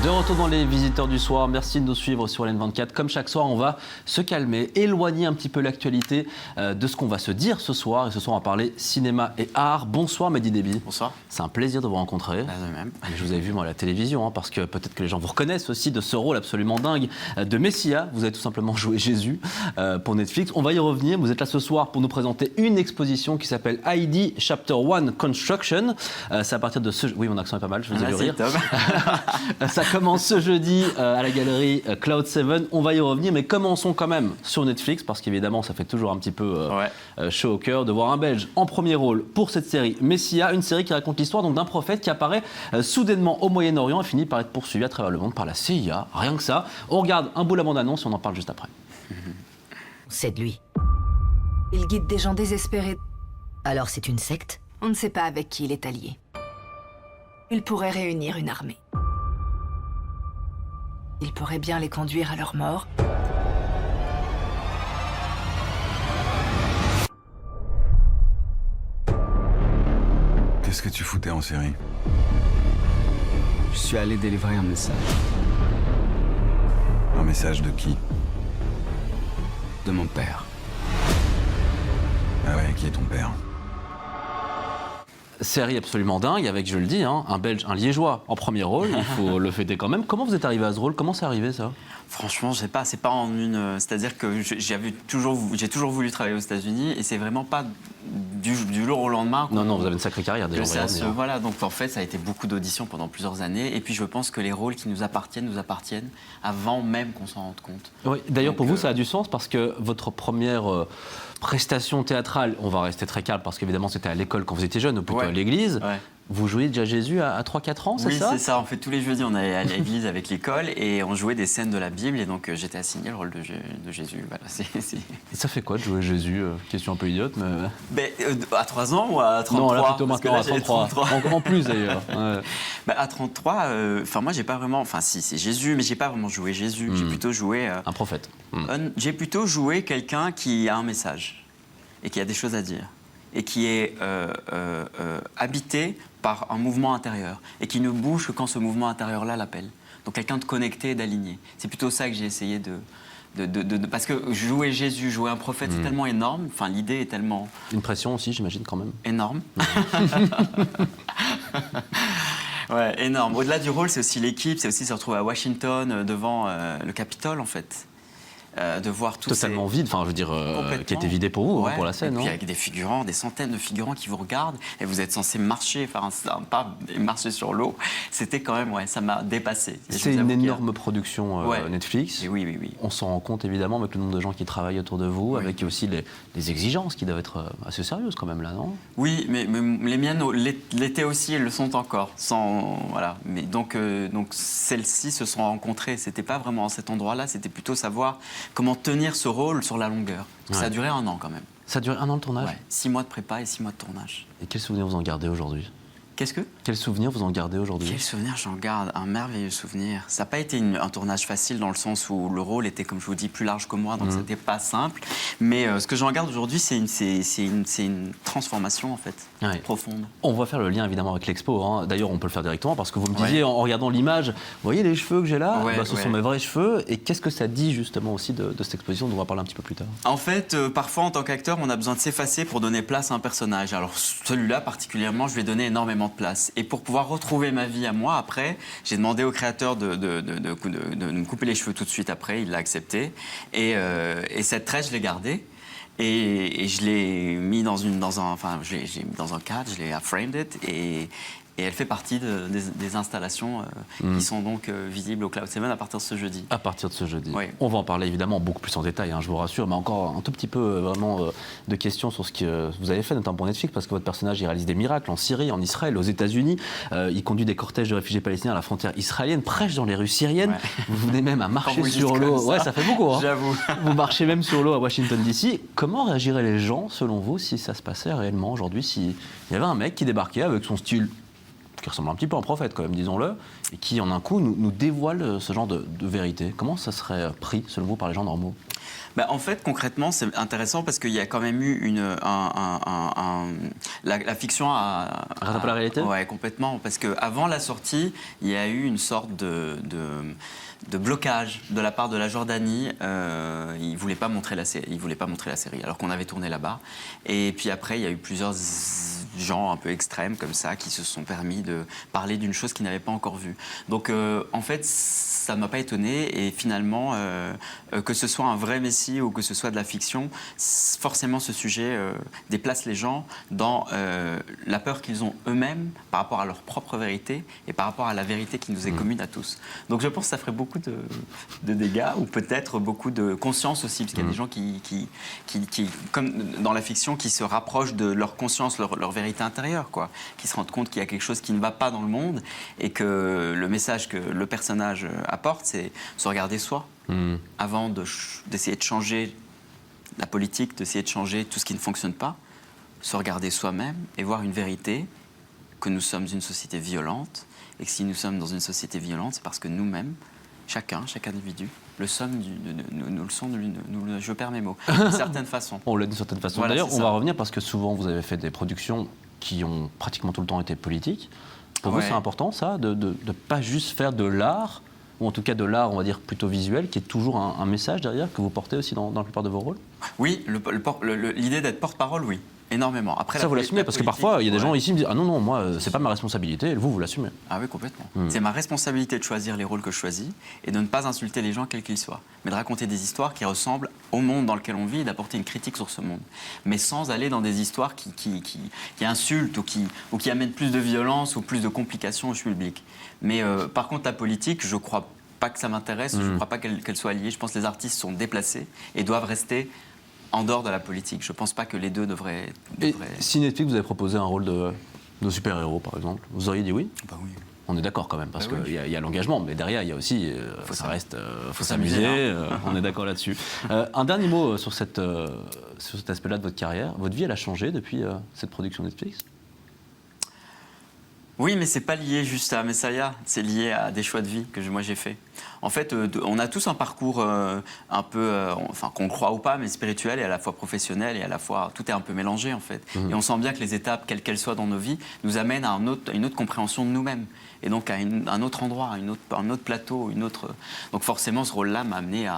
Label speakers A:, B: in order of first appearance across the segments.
A: De retour dans les visiteurs du soir, merci de nous suivre sur LN24. Comme chaque soir, on va se calmer, éloigner un petit peu l'actualité de ce qu'on va se dire ce soir. Et ce soir, on va parler cinéma et art. Bonsoir Mehdi Déby.
B: Bonsoir.
A: C'est un plaisir de vous rencontrer.
B: De même.
A: Je vous avais vu moi à la télévision, parce que peut-être que les gens vous reconnaissent aussi de ce rôle absolument dingue de Messia. Vous avez tout simplement joué Jésus pour Netflix. On va y revenir. Vous êtes là ce soir pour nous présenter une exposition qui s'appelle Heidi Chapter 1 Construction. C'est à partir de ce... Oui, mon accent est pas mal, je vous ai vu rire. Ça commence ce jeudi à la galerie Cloud 7. On va y revenir, mais commençons quand même sur Netflix, parce qu'évidemment, ça fait toujours un petit peu chaud au cœur de voir un Belge en premier rôle pour cette série Messia, une série qui raconte l'histoire donc d'un prophète qui apparaît soudainement au Moyen-Orient et finit par être poursuivi à travers le monde par la CIA. Rien que ça. On regarde un bout la bande-annonce et on en parle juste après.
C: C'est de lui.
D: Il guide des gens désespérés.
C: Alors c'est une secte?
D: On ne sait pas avec qui il est allié. Il pourrait réunir une armée. Il pourrait bien les conduire à leur mort.
E: Qu'est-ce que tu foutais en série?
F: Je suis allé délivrer un message.
E: Un message de qui?
F: De mon père.
E: Ah ouais, qui est ton père?
A: Série absolument dingue avec, je le dis, un Belge, un Liégeois en premier rôle, il faut le fêter quand même. Comment vous êtes arrivé à ce rôle? Comment c'est arrivé ça?
B: Franchement, je sais pas, c'est pas en une... C'est-à-dire que j'ai toujours voulu travailler aux États-Unis et c'est vraiment pas du jour au lendemain.
A: Non, vous avez une sacrée carrière déjà.
B: Voilà, donc en fait, ça a été beaucoup d'auditions pendant plusieurs années et puis je pense que les rôles qui nous appartiennent avant même qu'on s'en rende compte.
A: Oui, d'ailleurs, pour vous, ça a du sens parce que votre première prestation théâtrale, on va rester très calme parce qu'évidemment, c'était à l'école quand vous étiez jeune ou plutôt à l'église. Ouais. Vous jouiez déjà Jésus à 3-4 ans, c'est ça?
B: Oui, c'est ça. En fait, tous les jeudis, on allait à l'église avec l'école et on jouait des scènes de la Bible. Et donc, j'étais assigné le rôle de Jésus. Voilà,
A: Et ça fait quoi de jouer Jésus? Question un peu idiote, mais...
B: à 3 ans ou à 33?
A: Non, là, plutôt maintenant à 33. En plus, d'ailleurs. Ouais.
B: À 33, moi, j'ai pas vraiment... Enfin, si, c'est Jésus, mais j'ai pas vraiment joué Jésus. J'ai plutôt joué...
A: un prophète.
B: J'ai plutôt joué quelqu'un qui a un message et qui a des choses à dire. Et qui est habité par un mouvement intérieur et qui ne bouge que quand ce mouvement intérieur-là l'appelle. Donc quelqu'un de connecté et d'aligné. C'est plutôt ça que j'ai essayé de... Parce que jouer Jésus, jouer un prophète, c'est tellement énorme. Enfin, l'idée est tellement...
A: Une pression aussi, j'imagine, quand même.
B: Énorme. Ouais, énorme. Au-delà du rôle, c'est aussi l'équipe, c'est aussi se retrouver à Washington devant le Capitole, en fait. De voir tout
A: totalement vide, enfin je veux dire qui était vidé pour vous, pour la scène.
B: Et puis avec des figurants, des centaines de figurants qui vous regardent et vous êtes censé marcher, faire un pas et marcher sur l'eau. C'était quand même, ça m'a dépassé.
A: C'est une énorme production Netflix.
B: Et oui.
A: On s'en rend compte évidemment avec le nombre de gens qui travaillent autour de vous, avec aussi les exigences qui doivent être assez sérieuses quand même là, non?
B: Oui, mais les miennes l'étaient aussi, elles le sont encore. Voilà. Mais donc celles-ci se sont rencontrées. C'était pas vraiment à cet endroit-là, c'était plutôt savoir comment tenir ce rôle sur la longueur. Ça a duré 1 an quand même.
A: Ça a duré 1 an le tournage?
B: 6 mois de prépa et 6 mois de tournage.
A: Et quels souvenirs vous en gardez aujourd'hui?
B: Quels
A: souvenirs vous en gardez aujourd'hui?
B: Quels souvenirs j'en garde? Un merveilleux souvenir. Ça n'a pas été un tournage facile dans le sens où le rôle était, comme je vous dis, plus large que moi, donc c'était pas simple. Mais ce que j'en garde aujourd'hui, c'est une transformation en fait, profonde.
A: On va faire le lien évidemment avec l'expo. D'ailleurs, on peut le faire directement parce que vous me disiez en regardant l'image, vous voyez les cheveux que j'ai là? Ce sont mes vrais cheveux. Et qu'est-ce que ça dit justement aussi de cette exposition dont on va parler un petit peu plus tard?
B: En fait, parfois en tant qu'acteur, on a besoin de s'effacer pour donner place à un personnage. Alors celui-là particulièrement, je lui ai donné énormément de place. Et pour pouvoir retrouver ma vie à moi, après, j'ai demandé au créateur de me couper les cheveux tout de suite après. Il l'a accepté. Et cette tresse, je l'ai gardée. Et je l'ai mis dans un cadre, je l'ai framed it. Et elle fait partie des installations qui sont donc visibles au Cloud 7 à partir de ce jeudi.
A: À partir de ce jeudi.
B: Oui.
A: On va en parler évidemment beaucoup plus en détail, je vous rassure, mais encore un tout petit peu vraiment de questions sur ce que vous avez fait, notamment pour Netflix, parce que votre personnage il réalise des miracles en Syrie, en Israël, aux États-Unis. Il conduit des cortèges de réfugiés palestiniens à la frontière israélienne, prêche dans les rues syriennes. Vous venez même à marcher sur l'eau. Ouais, ça fait beaucoup.
B: J'avoue.
A: Vous marchez même sur l'eau à Washington DC. Comment réagiraient les gens, selon vous, si ça se passait réellement aujourd'hui, s'il y avait un mec qui débarquait avec son style qui ressemble un petit peu à un prophète quand même, disons-le, et qui en un coup nous dévoile ce genre de vérité? Comment ça serait pris, selon vous, par les gens normaux?
B: En fait, concrètement, c'est intéressant parce qu'il y a quand même eu la fiction a
A: rattrapé la réalité.
B: Ouais, complètement. Parce qu'avant la sortie, il y a eu une sorte de blocage de la part de la Jordanie. Ils ne voulaient pas montrer la série, alors qu'on avait tourné là-bas. Et puis après, il y a eu plusieurs gens un peu extrêmes comme ça qui se sont permis de parler d'une chose qu'ils n'avaient pas encore vue. Donc en fait, ça ne m'a pas étonné et finalement, que ce soit un vrai Messie ou que ce soit de la fiction, forcément ce sujet déplace les gens dans la peur qu'ils ont eux-mêmes par rapport à leur propre vérité et par rapport à la vérité qui nous est commune à tous. Donc je pense que ça ferait beaucoup de dégâts ou peut-être beaucoup de conscience aussi, parce qu'il y a des gens qui, comme dans la fiction, qui se rapprochent de leur conscience, leur vérité intérieure, quoi, qui se rendent compte qu'il y a quelque chose qui ne va pas dans le monde et que le message que le personnage apporte, c'est se regarder soi avant d'essayer de changer la politique, d'essayer de changer tout ce qui ne fonctionne pas, se regarder soi-même et voir une vérité, que nous sommes une société violente et que si nous sommes dans une société violente, c'est parce que nous-mêmes, chaque individu, le sommes, nous le sommes, je perds mes mots, d'une certaine façon.
A: On l'a d'une certaine façon.
B: Voilà,
A: D'ailleurs,
B: c'est
A: on
B: ça.
A: va revenir parce que souvent vous avez fait des productions qui ont pratiquement tout le temps été politiques. Pour vous,
B: Ouais.
A: c'est important ça, de ne pas juste faire de l'art, ou en tout cas de l'art, on va dire plutôt visuel, qui est toujours un message derrière que vous portez aussi dans la plupart de vos rôles.
B: Oui, l'idée d'être porte-parole, oui, énormément. Après,
A: Ça, vous l'assumez, parce que parfois, il y a des gens
B: ouais.
A: ici qui me disent « Ah non, non, moi, c'est pas ma responsabilité », et vous l'assumez.
B: Ah oui, complètement. C'est ma responsabilité de choisir les rôles que je choisis et de ne pas insulter les gens quels qu'ils soient, mais de raconter des histoires qui ressemblent au monde dans lequel on vit et d'apporter une critique sur ce monde. Mais sans aller dans des histoires qui insultent ou qui amènent plus de violence ou plus de complications au public. Mais par contre, la politique, je crois pas que ça m'intéresse, je ne crois pas qu'elle soit liée. Je pense que les artistes sont déplacés et doivent rester en dehors de la politique. Je ne pense pas que les deux devraient...
A: Et si Netflix vous avait proposé un rôle de super-héros, par exemple, vous auriez dit oui?
B: Bah oui.
A: On est d'accord quand même, parce
B: Bah oui.
A: qu'il y a l'engagement, mais derrière, il y a aussi, ça reste, faut
B: s'amuser,
A: s'amuser, on est d'accord là-dessus. Un dernier mot sur cet aspect-là de votre carrière. Votre vie, elle a changé depuis cette production Netflix?
B: Oui, mais c'est pas lié juste à Messiah, c'est lié à des choix de vie que moi j'ai fait. En fait, on a tous un parcours un peu, enfin qu'on croit ou pas, mais spirituel et à la fois professionnel et à la fois tout est un peu mélangé en fait. Et on sent bien que les étapes, quelles qu'elles soient dans nos vies, nous amènent à une autre compréhension de nous-mêmes et donc à un autre endroit, un autre plateau, Donc forcément, ce rôle-là m'a amené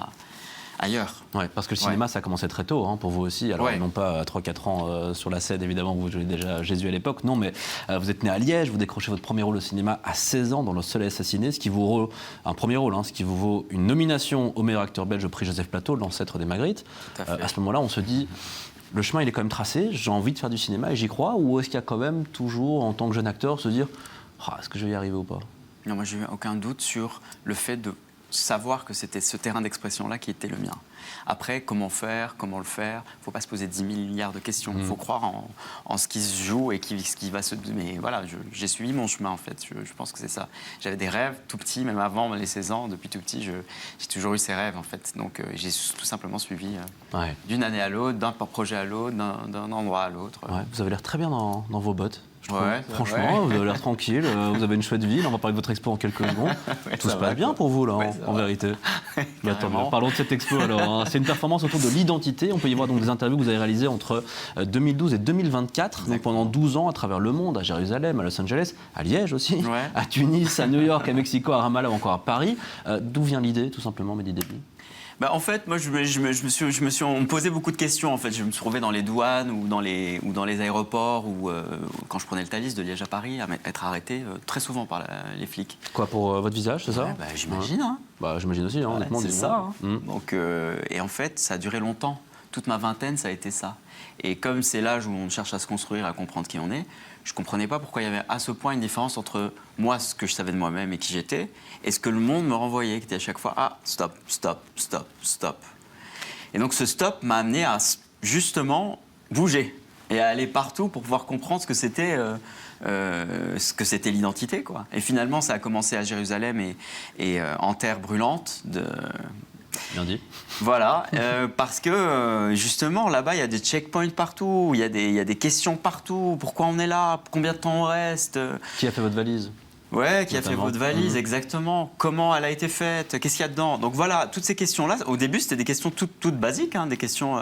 B: ailleurs.
A: Ouais, parce que le cinéma, ça a commencé très tôt, hein, pour vous aussi. Alors,
B: Ouais.
A: non pas à 3-4 ans sur la scène, évidemment, vous jouez déjà Jésus à l'époque, non, mais vous êtes né à Liège, vous décrochez votre premier rôle au cinéma à 16 ans dans Le Soleil assassiné, ce qui vous vaut un premier rôle, ce qui vous vaut une nomination au meilleur acteur belge au prix Joseph Plateau, l'ancêtre des Magritte.
B: Tout à fait.
A: À ce moment-là, on se dit, le chemin, il est quand même tracé, j'ai envie de faire du cinéma et j'y crois, ou est-ce qu'il y a quand même toujours, en tant que jeune acteur, se dire, est-ce que je vais y arriver ou pas?
B: Non, moi, j'ai eu aucun doute sur le fait de savoir que c'était ce terrain d'expression-là qui était le mien. Après, comment faire, comment le faire, il ne faut pas se poser 10 000 milliards de questions. Il faut croire en ce qui se joue et ce qui va se... Mais voilà, j'ai suivi mon chemin, en fait. Je pense que c'est ça. J'avais des rêves tout petits, même avant les 16 ans. Depuis tout petit, j'ai toujours eu ces rêves, en fait. Donc, j'ai tout simplement suivi d'une année à l'autre, d'un projet à l'autre, d'un endroit à l'autre.
A: Ouais, vous avez l'air très bien dans vos bottes. Je trouve.
B: Ouais,
A: Franchement, vous avez l'air tranquille, vous avez une chouette vie. Là, on va parler de votre expo en quelques secondes.
B: Ouais,
A: Tout
B: ça
A: se
B: va,
A: passe bien
B: quoi.
A: pour vous, là,
B: Ouais,
A: en vérité. Bah, tant mieux.
B: Carrément.
A: Parlons de cette expo alors. C'est une performance autour de l'identité. On peut y voir donc des interviews que vous avez réalisées entre 2012 et 2024, donc pendant 12 ans à travers le monde, à Jérusalem, à Los Angeles, à Liège aussi,
B: Ouais.
A: à Tunis, à New York, à Mexico, à Ramallah ou encore à Paris. D'où vient l'idée, tout simplement, Mehdi Debi?
B: En fait, moi, on me posait beaucoup de questions. En fait, je me suis trouvé dans les douanes ou dans les aéroports ou quand je prenais le Thalys de Liège à Paris, à être arrêté très souvent par les flics.
A: Quoi, pour votre visage, c'est ça?
B: Ouais, j'imagine. Hein.
A: Bah, j'imagine aussi, honnêtement.
B: C'est ça.
A: dis-moi.
B: Donc, et en fait, ça a duré longtemps. Toute ma vingtaine, ça a été ça. Et comme c'est l'âge où on cherche à se construire, à comprendre qui on est, je ne comprenais pas pourquoi il y avait à ce point une différence entre moi, ce que je savais de moi-même et qui j'étais, et ce que le monde me renvoyait, qui était à chaque fois « Ah, stop, stop, stop, stop ». Et donc ce stop m'a amené à justement bouger et à aller partout pour pouvoir comprendre ce que c'était l'identité, quoi. Et finalement, ça a commencé à Jérusalem et en terre brûlante de...
A: Bien dit.
B: Voilà, parce que justement, là-bas, il y a des checkpoints partout, il y a des questions partout. Pourquoi on est là? Combien de temps on reste?
A: Qui a fait votre valise?
B: Ouais, qui a fait
A: Notamment.
B: votre valise, exactement. Comment elle a été faite? Qu'est-ce qu'il y a dedans? Donc voilà, toutes ces questions-là, au début, c'était des questions toutes basiques, hein, des questions,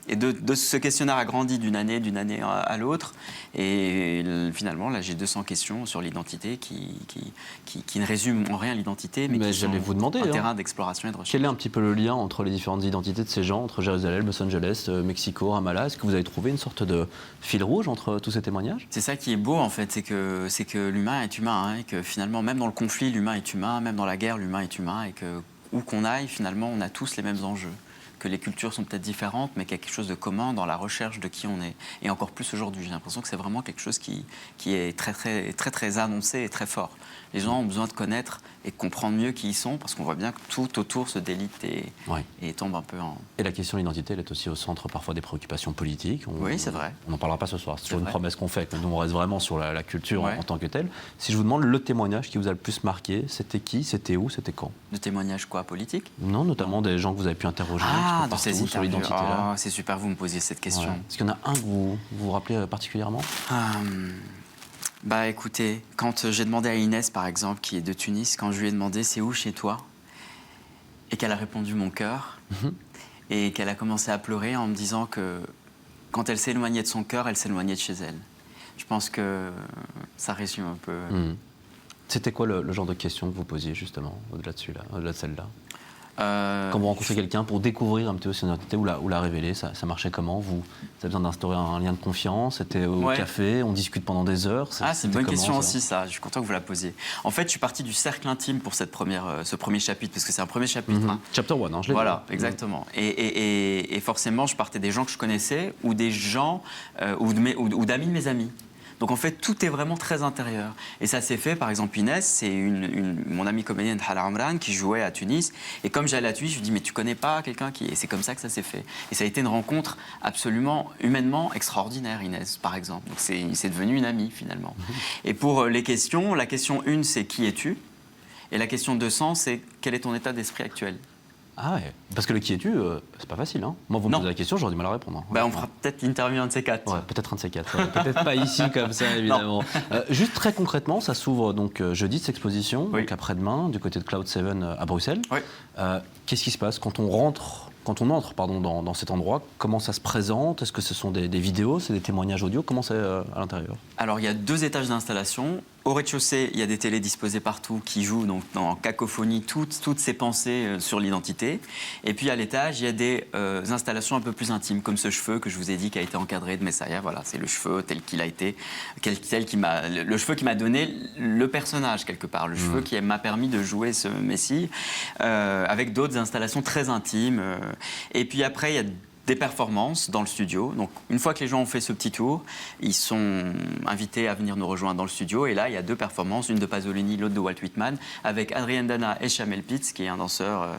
B: Et de ce questionnaire a grandi d'une année à l'autre. Et finalement, là, j'ai 200 questions sur l'identité qui ne résument en rien l'identité, mais qui
A: j'allais
B: sont
A: vous demander,
B: un
A: hein.
B: terrain d'exploration et de recherche.
A: Quel est un petit peu le lien entre les différentes identités de ces gens, entre Jérusalem, Los Angeles, Mexico, Ramallah? Est-ce que vous avez trouvé une sorte de fil rouge entre tous ces témoignages?
B: C'est ça qui est beau, en fait, c'est que l'humain est humain, hein, et que finalement, même dans le conflit, l'humain est humain, même dans la guerre, l'humain est humain, et que où qu'on aille, finalement, on a tous les mêmes enjeux. Que les cultures sont peut-être différentes, mais qu'il y a quelque chose de commun dans la recherche de qui on est. Et encore plus aujourd'hui, j'ai l'impression que c'est vraiment quelque chose qui est très annoncé et très fort. Les gens ont besoin de connaître et de comprendre mieux qui ils sont, parce qu'on voit bien que tout autour se délite et tombe un peu en...
A: Et la question de l'identité, elle est aussi au centre parfois des préoccupations politiques.
B: Oui, c'est vrai.
A: On n'en parlera pas ce soir, c'est toujours une
B: vrai.
A: promesse qu'on fait, que nous on reste vraiment sur la culture
B: Ouais.
A: en tant que telle. Si je vous demande le témoignage qui vous a le plus marqué, c'était qui, c'était où, c'était quand?
B: De témoignages quoi, politiques?
A: Non, notamment des gens que vous avez pu interroger un petit peu
B: De
A: partout
B: ces
A: sur
B: interviews.
A: l'identité là.
B: Ah, c'est super, vous me posiez cette question.
A: Ouais. Est-ce qu'il y en a un que vous rappelez particulièrement?
B: Bah écoutez, quand j'ai demandé à Inès, par exemple, qui est de Tunis, quand je lui ai demandé c'est où chez toi, et qu'elle a répondu mon cœur, et qu'elle a commencé à pleurer en me disant que quand elle s'éloignait de son cœur, elle s'éloignait de chez elle. Je pense que ça résume un peu.
A: C'était quoi le genre de questions que vous posiez justement, au-delà de celle-là?
B: Euh,
A: Quand vous rencontrez quelqu'un pour découvrir un petit peu son identité ou la révéler, ça marchait comment? Vous avez besoin d'instaurer un lien de confiance? C'était au
B: Ouais.
A: café? On discute pendant des heures?
B: c'est une
A: C'était
B: bonne
A: comment,
B: question
A: ça
B: aussi, ça. Je suis content que vous la posiez. En fait, je suis parti du cercle intime pour ce premier chapitre, parce que c'est un premier chapitre. Hein.
A: Chapter 1, je l'ai
B: Voilà,
A: vu.
B: exactement. Et forcément, je partais des gens que je connaissais ou des gens ou d'amis de mes amis. Donc en fait, tout est vraiment très intérieur. Et ça s'est fait, par exemple, Inès, c'est mon amie comédienne Hala Amran qui jouait à Tunis. Et comme j'allais à Tunis, je lui dis mais tu connais pas quelqu'un qui... Et c'est comme ça que ça s'est fait. Et ça a été une rencontre absolument, humainement extraordinaire, Inès, par exemple. Donc c'est devenu une amie, finalement. Et pour les questions, la question 1, c'est qui es-tu? Et la question 200, c'est quel est ton état d'esprit actuel?
A: Ah ouais, parce que le qui es-tu, c'est pas facile. Hein. Moi, vous me
B: Non.
A: posez la question, j'aurais du mal à répondre. Hein.
B: On fera peut-être l'interview un de ces quatre.
A: Ouais, peut-être un de ces quatre. Ouais. Peut-être pas ici comme ça, évidemment. Juste très concrètement, ça s'ouvre donc jeudi cette exposition,
B: Oui.
A: donc après-demain, du côté de Cloud 7 à Bruxelles.
B: Oui.
A: Qu'est-ce qui se passe quand on entre dans cet endroit? Comment ça se présente? Est-ce que ce sont des vidéos, c'est des témoignages audio? Comment c'est à l'intérieur?
B: Alors, il y a 2 étages d'installation. Au rez-de-chaussée, il y a des télés disposées partout qui jouent donc en cacophonie toutes ces pensées sur l'identité. Et puis à l'étage, il y a des installations un peu plus intimes, comme ce cheveu que je vous ai dit qui a été encadré de Messiah. Voilà, c'est le cheveu tel qu'il a été, le cheveu qui m'a donné le personnage quelque part, le cheveu qui m'a permis de jouer ce Messie, avec d'autres installations très intimes. Et puis après, il y a des performances dans le studio. Donc, une fois que les gens ont fait ce petit tour, ils sont invités à venir nous rejoindre dans le studio. Et là, il y a 2 performances, une de Pasolini, l'autre de Walt Whitman, avec Adrien Dana et Shamel Pitts, qui est un danseur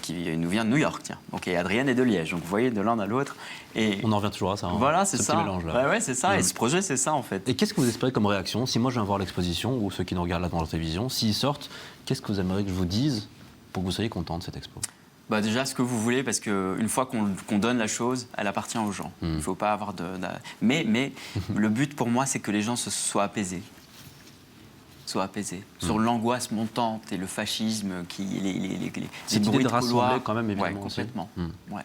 B: qui nous vient de New York. Tiens. Donc, et Adrien est de Liège. Donc, vous voyez, de l'un à l'autre. Et
A: On en revient toujours à ça. Hein,
B: voilà, c'est
A: ce
B: ça.
A: petit mélange-là.
B: Ouais, c'est ça. Et ce projet, c'est ça, en fait.
A: Et qu'est-ce que vous espérez comme réaction? Si moi je viens voir l'exposition, ou ceux qui nous regardent là dans la télévision, s'ils sortent, qu'est-ce que vous aimeriez que je vous dise pour que vous soyez content de cette expo?
B: Déjà, ce que vous voulez, parce qu'une fois qu'on donne la chose, elle appartient aux gens. Il ne faut pas avoir de... Mais le but pour moi, c'est que les gens soient apaisés. Sur l'angoisse montante et le fascisme,
A: Cette idée
B: bruits
A: de
B: couloir.
A: rassembler quand même, évidemment.
B: Ouais, complètement. Ouais.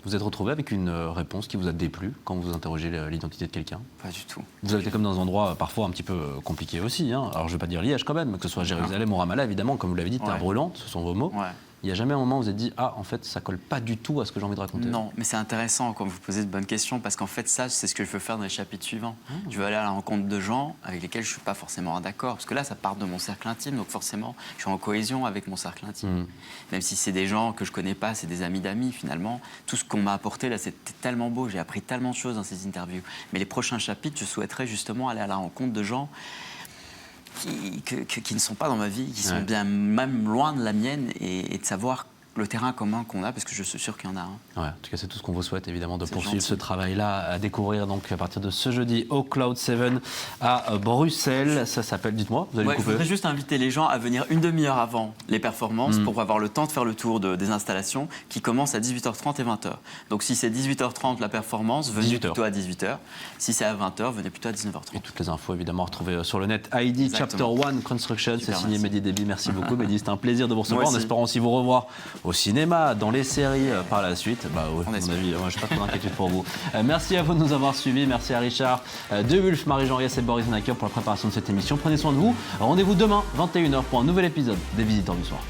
A: Vous êtes retrouvé avec une réponse qui vous a déplu quand vous interrogez l'identité de quelqu'un?
B: Pas du tout.
A: Vous avez été comme dans un endroit parfois un petit peu compliqué aussi. Hein. Alors je ne vais pas dire Liège quand même, que ce soit Jérusalem ou Ramallah, évidemment, comme vous l'avez dit, terre brûlante, ce sont vos mots.
B: Ouais.
A: Il n'y a jamais un moment où vous vous êtes dit, ah, en fait, ça colle pas du tout à ce que j'ai envie de raconter?
B: Non, mais c'est intéressant quand vous posez de bonnes questions, parce qu'en fait, ça, c'est ce que je veux faire dans les chapitres suivants. Je veux aller à la rencontre de gens avec lesquels je ne suis pas forcément d'accord, parce que là, ça part de mon cercle intime, donc forcément, je suis en cohésion avec mon cercle intime. Même si c'est des gens que je ne connais pas, c'est des amis d'amis, finalement, tout ce qu'on m'a apporté, là, c'était tellement beau, j'ai appris tellement de choses dans ces interviews. Mais les prochains chapitres, je souhaiterais justement aller à la rencontre de gens qui ne sont pas dans ma vie, qui sont bien même loin de la mienne, et de savoir le terrain commun qu'on a, parce que je suis sûr qu'il y en a un.
A: Ouais, en tout cas, c'est tout ce qu'on vous souhaite, évidemment, de
B: C'est
A: poursuivre
B: gentil.
A: ce travail-là, à découvrir donc à partir de ce jeudi au Cloud 7 à Bruxelles. Ça s'appelle, dites-moi, vous allez
B: Ouais,
A: me
B: je
A: couper.
B: voudrais juste inviter les gens à venir une demi-heure avant les performances pour avoir le temps de faire le tour des installations qui commencent à 18h30 et 20h. Donc si c'est 18h30 la performance, venez
A: 18h.
B: plutôt à 18h. Si c'est à 20h, venez plutôt à
A: Et
B: 19h30.
A: toutes les infos, évidemment, retrouvées sur le net. ID
B: Exactement.
A: Chapter 1 Construction, c'est
B: Super,
A: signé
B: merci.
A: Mehdi Déby. Merci beaucoup, Mehdi. C'était un plaisir de vous recevoir.
B: Moi
A: En
B: aussi.
A: espérant aussi vous revoir au cinéma, dans les séries par la suite. Bah oui,
B: On
A: à mon
B: espère.
A: avis, moi, je n'ai pas trop d'inquiétude pour vous. Merci à vous de nous avoir suivis. Merci à Richard De Wulf, Marie-Jean Riès et Boris Nacker pour la préparation de cette émission. Prenez soin de vous. Rendez-vous demain, 21h, pour un nouvel épisode des Visiteurs du Soir.